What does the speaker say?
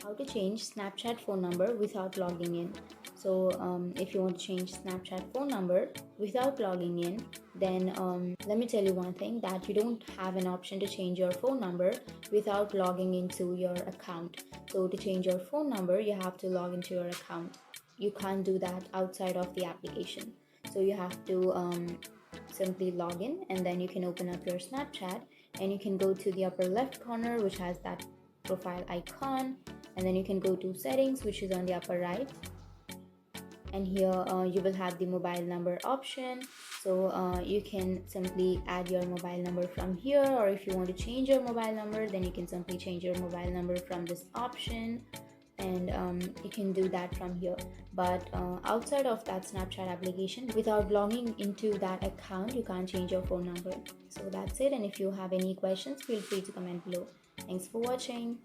How to change Snapchat phone number without logging in. So if you want to change Snapchat phone number without logging in, then let me tell you one thing, that you don't have an option to change your phone number without logging into your account. So to change your phone number, you have to log into your account. You can't do that outside of the application. So you have to simply log in, and then you can open up your Snapchat, and you can go to the upper left corner, which has that profile icon, and then you can go to settings, which is on the upper right, and here you will have the mobile number option. So you can simply add your mobile number from here, or if you want to change your mobile number, then you can simply change your mobile number from this option, and you can do that from here. But outside of that Snapchat application, without logging into that account, you can't change your phone number. So that's it, and if you have any questions, feel free to comment below. Thanks for watching.